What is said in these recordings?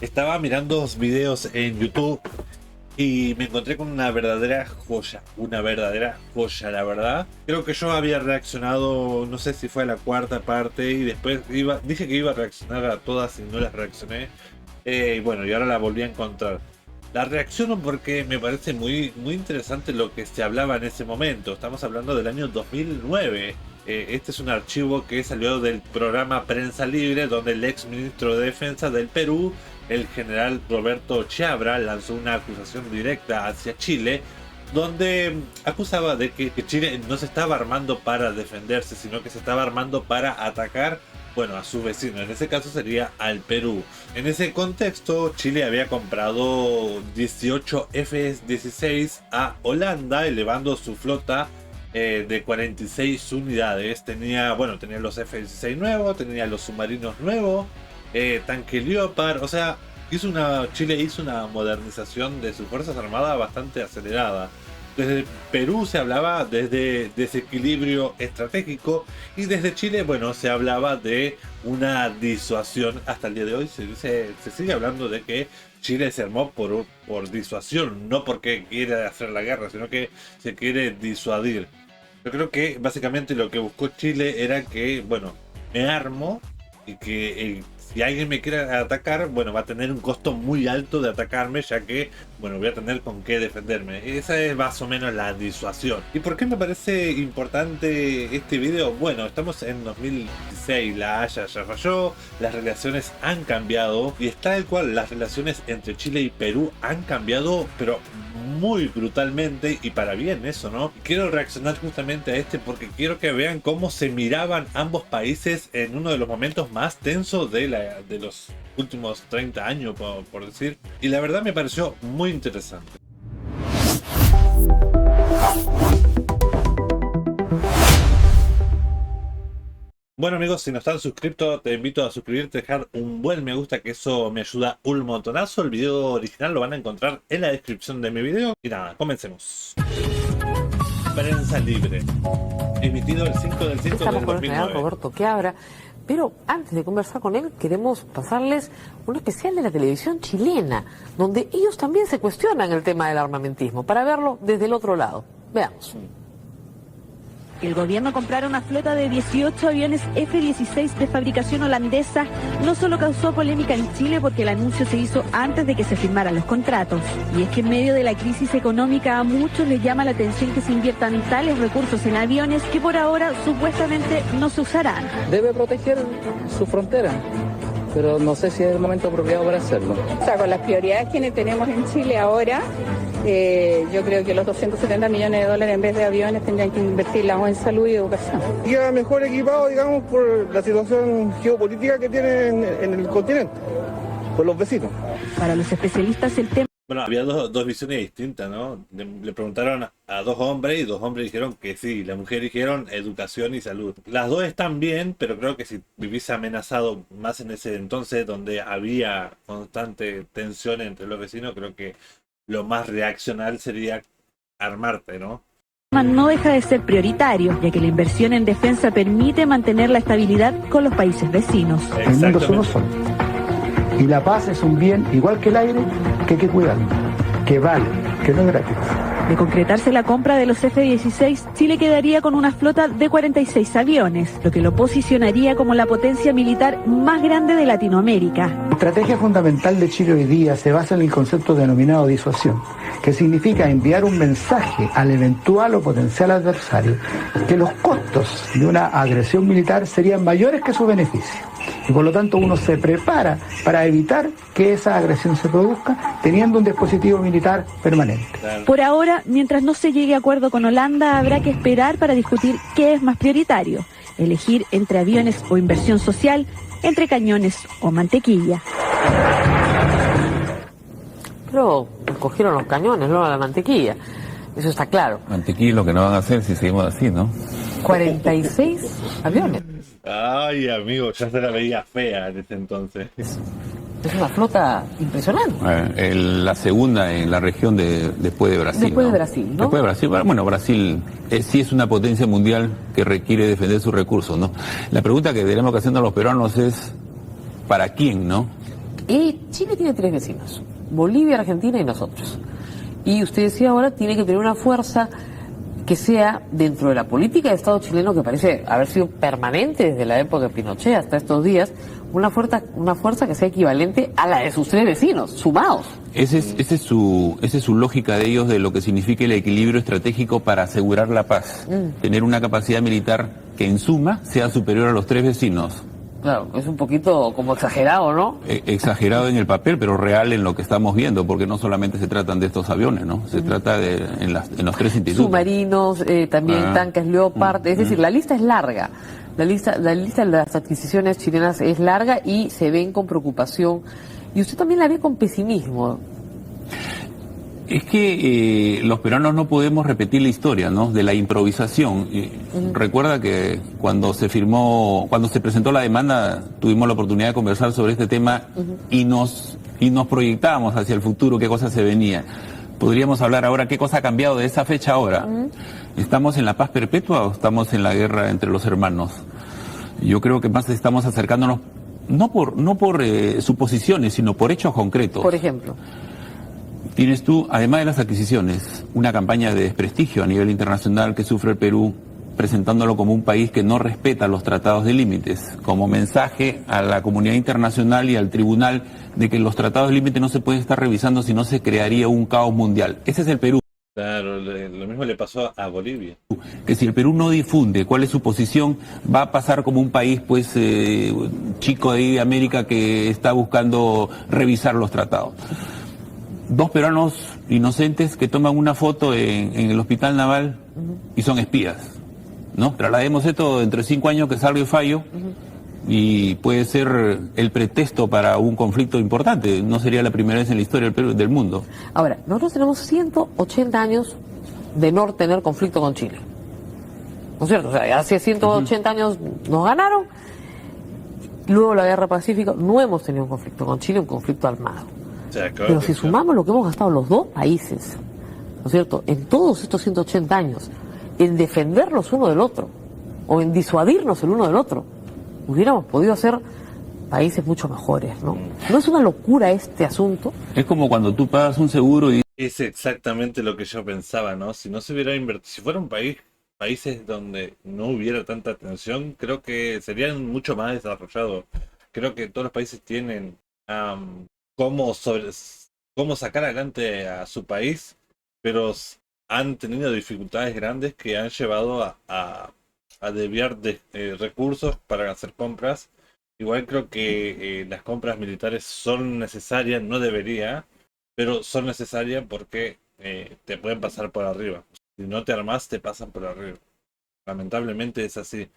Estaba mirando videos en YouTube y me encontré con una verdadera joya, la verdad. Creo que yo había reaccionado, no sé si fue a la cuarta parte y después dije que iba a reaccionar a todas y no las reaccioné. Y bueno, y ahora la volví a encontrar. La reacciono porque me parece muy interesante lo que se hablaba en ese momento. Estamos hablando del año 2009. Este es un archivo que salió del programa Prensa Libre, donde el ex ministro de Defensa del Perú, el general Roberto Chiabra, lanzó una acusación directa hacia Chile, donde acusaba de que Chile no se estaba armando para defenderse, sino que se estaba armando para atacar, bueno, a su vecino. En ese caso sería al Perú. En ese contexto, Chile había comprado 18 F-16 a Holanda, elevando su flota de 46 unidades. Tenía los F-16 nuevos, tenía los submarinos nuevos, tanque Leopard. O sea, Chile hizo una modernización de sus fuerzas armadas bastante acelerada. Desde Perú se hablaba desde desequilibrio estratégico, y desde Chile, bueno, se hablaba de una disuasión. Hasta el día de hoy se sigue hablando de que Chile se armó por disuasión, no porque quiere hacer la guerra, sino que se quiere disuadir. Yo creo que básicamente lo que buscó Chile era que, bueno, me armo y que si alguien me quiere atacar, bueno, va a tener un costo muy alto de atacarme, ya que, bueno, voy a tener con qué defenderme. Esa es más o menos la disuasión. ¿Y por qué me parece importante este video? Bueno, estamos en 2016, la Haya ya falló, las relaciones han cambiado, y está tal cual, las relaciones entre Chile y Perú han cambiado, pero muy brutalmente, y para bien eso, ¿no? Quiero reaccionar justamente a este porque quiero que vean cómo se miraban ambos países en uno de los momentos más tensos de los últimos 30 años, por decir, y la verdad me pareció muy interesante. Bueno amigos, si no están suscritos, te invito a suscribirte, dejar un buen me gusta, que eso me ayuda un montonazo. El video original lo van a encontrar en la descripción de mi video. Y nada, comencemos. Prensa Libre, emitido el 5 del 5 Estamos del con el 2009. general Roberto Chiabra, pero antes de conversar con él queremos pasarles un especial de la televisión chilena, donde ellos también se cuestionan el tema del armamentismo, para verlo desde el otro lado. Veamos. El gobierno comprara una flota de 18 aviones F-16 de fabricación holandesa no solo causó polémica en Chile porque el anuncio se hizo antes de que se firmaran los contratos. Y es que en medio de la crisis económica a muchos les llama la atención que se inviertan tales recursos en aviones que por ahora supuestamente no se usarán. Debe proteger su frontera, pero no sé si es el momento apropiado para hacerlo. O sea, con las prioridades que tenemos en Chile ahora, yo creo que los 270 millones de dólares en vez de aviones tendrían que invertirlos en salud y educación. Ya mejor equipado, digamos, por la situación geopolítica que tienen en el continente, por los vecinos. Para los especialistas el tema... Bueno, había dos visiones distintas, ¿no? Le preguntaron a dos hombres, y dos hombres dijeron que sí, las mujeres dijeron educación y salud. Las dos están bien, pero creo que si vivís amenazado más en ese entonces, donde había constante tensión entre los vecinos, creo que lo más reaccional sería armarte, ¿no? no deja de ser prioritario, ya que la inversión en defensa permite mantener la estabilidad con los países vecinos. El mundo es uno solo. Y la paz es un bien igual que el aire, que hay que cuidarlo, que vale, que no es gratis. De concretarse la compra de los F-16, Chile quedaría con una flota de 46 aviones, lo que lo posicionaría como la potencia militar más grande de Latinoamérica. La estrategia fundamental de Chile hoy día se basa en el concepto denominado disuasión, que significa enviar un mensaje al eventual o potencial adversario que los costos de una agresión militar serían mayores que su beneficio. Y por lo tanto uno se prepara para evitar que esa agresión se produzca teniendo un dispositivo militar permanente. Por ahora, mientras no se llegue a acuerdo con Holanda, habrá que esperar para discutir qué es más prioritario. Elegir entre aviones o inversión social, entre cañones o mantequilla. Pero escogieron los cañones, no la mantequilla. Eso está claro. Mantequilla es lo que no van a hacer si seguimos así, ¿no? 46 aviones. Ay, amigo, ya se la veía fea en ese entonces. Es una flota impresionante. La segunda en la región después de Brasil. Después ¿no? de Brasil, ¿no? Después de Brasil. Bueno, Brasil sí es una potencia mundial que requiere defender sus recursos, ¿no? La pregunta que tenemos que hacernos los peruanos es, ¿para quién, no? Chile tiene 3 vecinos, Bolivia, Argentina y nosotros. Y usted decía ahora, tiene que tener una fuerza que sea dentro de la política del Estado chileno, que parece haber sido permanente desde la época de Pinochet hasta estos días, una fuerza que sea equivalente a la de sus 3 vecinos, sumados. Esa es su lógica de ellos, de lo que significa el equilibrio estratégico para asegurar la paz. Tener una capacidad militar que en suma sea superior a los 3 vecinos. Claro, es un poquito como exagerado, ¿no? Exagerado en el papel, pero real en lo que estamos viendo, porque no solamente se tratan de estos aviones, ¿no? Se trata en los 3 institutos. Submarinos, también tanques Leopard, es decir, la lista es larga. La lista de las adquisiciones chilenas es larga y se ven con preocupación. Y usted también la ve con pesimismo. Es que los peruanos no podemos repetir la historia, ¿no? De la improvisación. Recuerda que cuando se presentó la demanda, tuvimos la oportunidad de conversar sobre este tema y nos proyectábamos hacia el futuro, qué cosa se venía. Podríamos hablar ahora qué cosa ha cambiado de esa fecha ahora. ¿Estamos en la paz perpetua o estamos en la guerra entre los hermanos? Yo creo que más estamos acercándonos, no por suposiciones, sino por hechos concretos. Por ejemplo. Tienes tú, además de las adquisiciones, una campaña de desprestigio a nivel internacional que sufre el Perú, presentándolo como un país que no respeta los tratados de límites, como mensaje a la comunidad internacional y al tribunal de que los tratados de límites no se pueden estar revisando si no se crearía un caos mundial. Ese es el Perú. Claro, lo mismo le pasó a Bolivia. Que si el Perú no difunde cuál es su posición, va a pasar como un país, pues, chico de ahí de América que está buscando revisar los tratados. 2 peruanos inocentes que toman una foto en el hospital naval y son espías, ¿no? Traslademos esto dentro de 5 años que salga el fallo y puede ser el pretexto para un conflicto importante. No sería la primera vez en la historia del mundo. Ahora, nosotros tenemos 180 años de no tener conflicto con Chile. ¿No es cierto? O sea, hace 180 años nos ganaron, luego la guerra Pacífica, no hemos tenido un conflicto con Chile, un conflicto armado. Pero si sumamos lo que hemos gastado los 2 países, ¿no es cierto?, en todos estos 180 años, en defendernos uno del otro, o en disuadirnos el uno del otro, hubiéramos podido ser países mucho mejores, ¿no? ¿No es una locura este asunto? Es como cuando tú pagas un seguro y... Es exactamente lo que yo pensaba, ¿no? Si no se hubiera invertido, si fuera un países donde no hubiera tanta tensión, creo que serían mucho más desarrollados. Creo que todos los países tienen... cómo sacar adelante a su país, pero han tenido dificultades grandes que han llevado a desviar de recursos para hacer compras. Igual creo que las compras militares son necesarias, no debería, pero son necesarias porque te pueden pasar por arriba. Si no te armas, te pasan por arriba. Lamentablemente es así.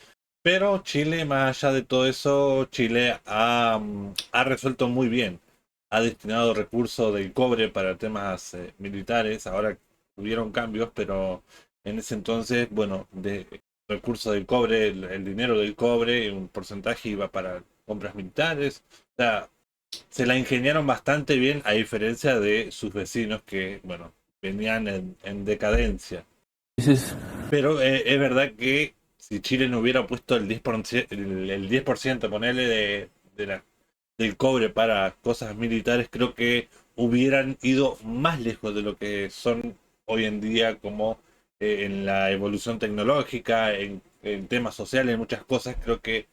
Pero Chile, más allá de todo eso, Chile ha resuelto muy bien. Ha destinado recursos del cobre para temas militares. Ahora hubieron cambios, pero en ese entonces, bueno, de recursos del cobre, el dinero del cobre, un porcentaje iba para compras militares. O sea, se la ingeniaron bastante bien, a diferencia de sus vecinos que, bueno, venían en decadencia. Pero es verdad que si Chile no hubiera puesto el 10% ponele del cobre para cosas militares, creo que hubieran ido más lejos de lo que son hoy en día, como en la evolución tecnológica, en temas sociales, en muchas cosas. Creo que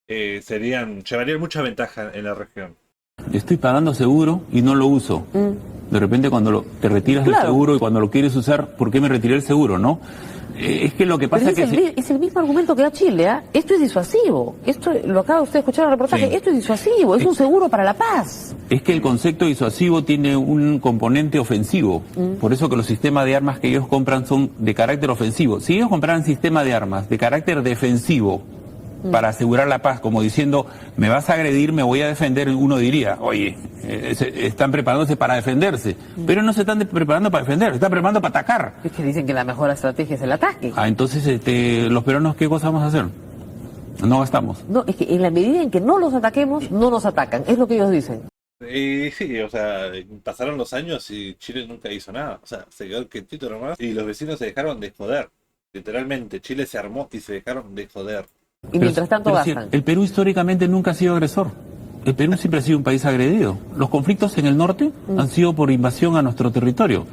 llevarían mucha ventaja en la región. Estoy pagando seguro y no lo uso. De repente cuando te retiras del seguro y cuando lo quieres usar, ¿por qué me retiré el seguro, no? Es que lo que pasa es el mismo argumento que da Chile, ¿eh? Esto es disuasivo. Esto lo acaba usted de escuchar en el reportaje. Sí. Esto es disuasivo, es un seguro para la paz. Es que el concepto disuasivo tiene un componente ofensivo. Por eso que los sistemas de armas que ellos compran son de carácter ofensivo. Si ellos compraran sistemas de armas de carácter defensivo para asegurar la paz, como diciendo, me vas a agredir, me voy a defender, uno diría, oye, están preparándose para defenderse, pero no se están preparando para defender, se están preparando para atacar. Es que dicen que la mejor estrategia es el ataque. Entonces, los peruanos, ¿qué cosa vamos a hacer? No gastamos. No, es que en la medida en que no los ataquemos, no nos atacan, es lo que ellos dicen. Sí, o sea, pasaron los años y Chile nunca hizo nada, o sea, se quedó quietito nomás y los vecinos se dejaron de joder, literalmente, Chile se armó y se dejaron de joder. Y mientras tanto gastan. El Perú históricamente nunca ha sido agresor. el Perú siempre ha sido un país agredido. Los conflictos en el norte han sido por invasión a nuestro territorio.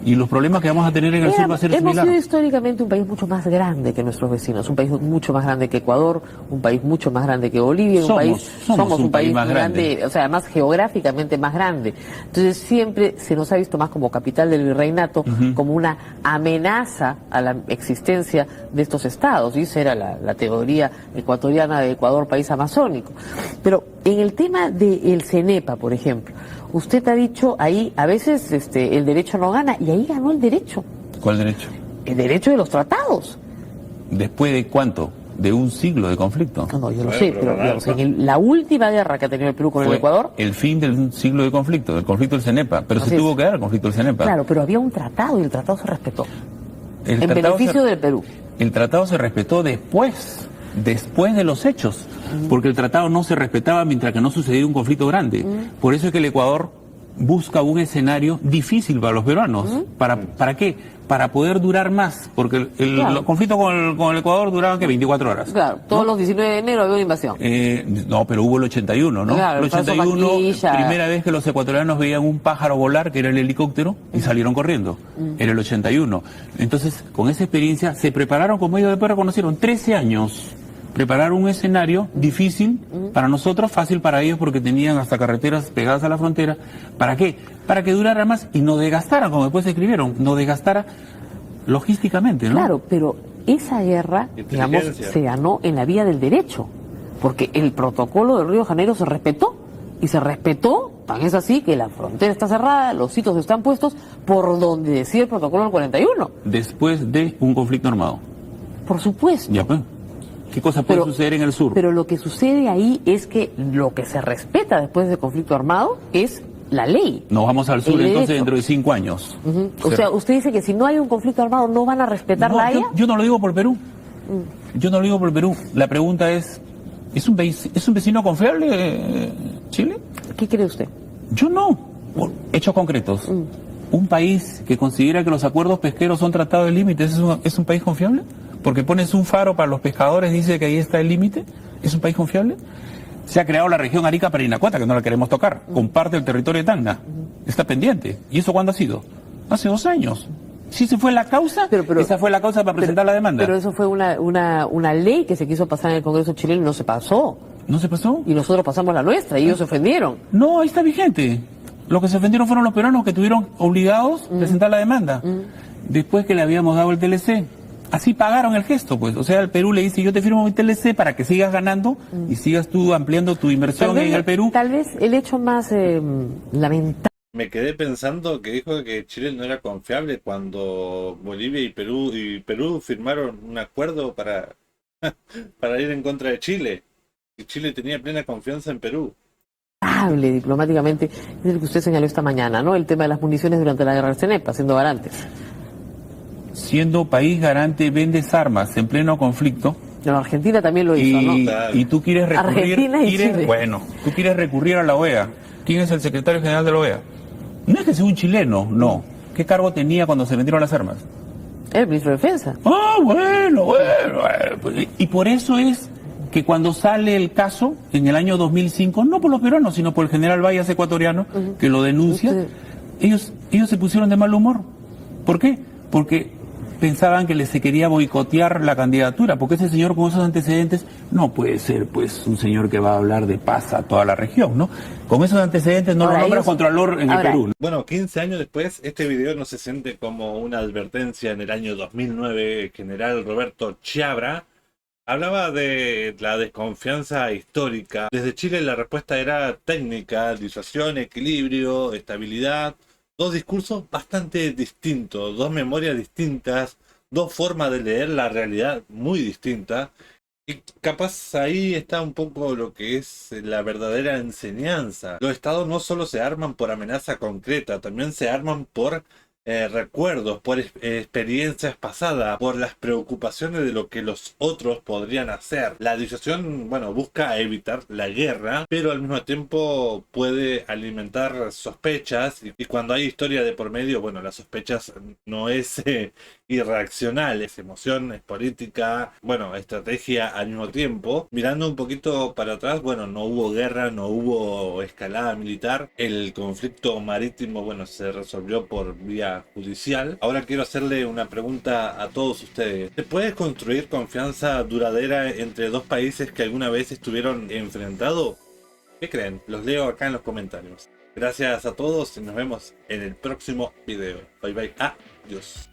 Y los problemas que vamos a tener en el sur va a ser Hemos similar. sido históricamente un país mucho más grande que nuestros vecinos, un país mucho más grande que Ecuador, un país mucho más grande que Bolivia, somos un país más grande, o sea, además geográficamente más grande. Entonces siempre se nos ha visto más como capital del virreinato, como una amenaza a la existencia de estos estados, y esa era la teoría ecuatoriana de Ecuador, país amazónico. Pero en el tema del CENEPA, por ejemplo, usted ha dicho ahí, a veces el derecho no gana, y ahí ganó el derecho. ¿Cuál derecho? El derecho de los tratados. ¿Después de cuánto? ¿De un siglo de conflicto? No, yo lo sé, pero digamos, la última guerra que ha tenido el Perú con el Ecuador... el fin del siglo de conflicto, del conflicto del CENEPA, pero se tuvo que dar el conflicto del CENEPA. Claro, pero había un tratado y el tratado se respetó. En beneficio del Perú. El tratado se respetó después de los hechos, porque el tratado no se respetaba mientras que no sucediera un conflicto grande. Por eso es que el Ecuador busca un escenario difícil para los peruanos. ¿Para qué? Para poder durar más, porque el conflicto con el Ecuador duraba que 24 horas. Claro, todos los 19 de enero había una invasión. No, pero hubo el 81, ¿no? Claro, el 81, primera vez que los ecuatorianos veían un pájaro volar, que era el helicóptero, y salieron corriendo. Era el 81. Entonces, con esa experiencia, se prepararon, como ellos después reconocieron, 13 años. Preparar un escenario difícil para nosotros, fácil para ellos porque tenían hasta carreteras pegadas a la frontera. ¿Para qué? Para que durara más y no desgastara, como después escribieron, no desgastara logísticamente, ¿no? Claro, pero esa guerra, digamos, se ganó en la vía del derecho, porque el protocolo de Río de Janeiro se respetó, y se respetó, tan es así que la frontera está cerrada, los sitios están puestos por donde decía el protocolo del 41. Después de un conflicto armado. Por supuesto. Ya pues. ¿Qué cosa puede suceder en el sur? Pero lo que sucede ahí es que lo que se respeta después del conflicto armado es la ley. Nos vamos al sur entonces dentro de 5 años. O sea, usted dice que si no hay un conflicto armado no van a respetar la haya. Yo no lo digo por Perú. Yo no lo digo por Perú. La pregunta ¿es un vecino confiable Chile? ¿Qué cree usted? Yo no. Por hechos concretos. ¿Un país que considera que los acuerdos pesqueros son tratados de límites es un país confiable? Porque pones un faro para los pescadores, dice que ahí está el límite. ¿Es un país confiable? Se ha creado la región Arica-Parinacota, que no la queremos tocar. Comparte el territorio de Tacna. Está pendiente. ¿Y eso cuándo ha sido? Hace 2 años. Si se fue la causa, esa fue la causa para presentar la demanda. Pero eso fue una ley que se quiso pasar en el Congreso chileno y no se pasó. ¿No se pasó? Y nosotros pasamos la nuestra y ellos se ofendieron. No, ahí está vigente. Los que se ofendieron fueron los peruanos que tuvieron obligados a presentar la demanda. Después que le habíamos dado el TLC. Así pagaron el gesto, pues. O sea, el Perú le dice, yo te firmo mi TLC para que sigas ganando y sigas tú ampliando tu inversión en el Perú. Tal vez el hecho más lamentable. Me quedé pensando que dijo que Chile no era confiable cuando Bolivia y Perú firmaron un acuerdo para ir en contra de Chile. Y Chile tenía plena confianza en Perú. Diplomáticamente, es el que usted señaló esta mañana, ¿no? El tema de las municiones durante la guerra del CENEPA, siendo garantes. Siendo país garante, vendes armas en pleno conflicto. No, Argentina también lo hizo, ¿no? Y tú quieres recurrir. Argentina y Chile. Bueno, tú quieres recurrir a la OEA. ¿Quién es el secretario general de la OEA? No es que sea un chileno, no. ¿Qué cargo tenía cuando se vendieron las armas? El ministro de Defensa. Bueno. Y por eso es que cuando sale el caso, en el año 2005, no por los peruanos, sino por el general Vallas ecuatoriano, que lo denuncia, ellos se pusieron de mal humor. ¿Por qué? Porque pensaban que se quería boicotear la candidatura, porque ese señor con esos antecedentes no puede ser pues un señor que va a hablar de paz a toda la región, ¿no? Con esos antecedentes no lo nombra Contralor en el Perú. Bueno, 15 años después, este video no se siente como una advertencia. En el año 2009, el general Roberto Chiabra hablaba de la desconfianza histórica. Desde Chile la respuesta era técnica, disuasión, equilibrio, estabilidad. 2 discursos bastante distintos, 2 memorias distintas, 2 formas de leer la realidad muy distintas. Y capaz ahí está un poco lo que es la verdadera enseñanza. Los estados no solo se arman por amenaza concreta, también se arman por recuerdos, por experiencias pasadas, por las preocupaciones de lo que los otros podrían hacer. La disuasión, bueno, busca evitar la guerra, pero al mismo tiempo puede alimentar sospechas, y cuando hay historia de por medio, bueno, las sospechas no es irracional, es emoción, es política, bueno, estrategia al mismo tiempo. Mirando un poquito para atrás, bueno, no hubo guerra, no hubo escalada militar, el conflicto marítimo, bueno, se resolvió por vía judicial. Ahora quiero hacerle una pregunta a todos ustedes. ¿Se puede construir confianza duradera entre dos países que alguna vez estuvieron enfrentados? ¿Qué creen? Los leo acá en los comentarios. Gracias a todos y nos vemos en el próximo video. Bye bye. Adiós.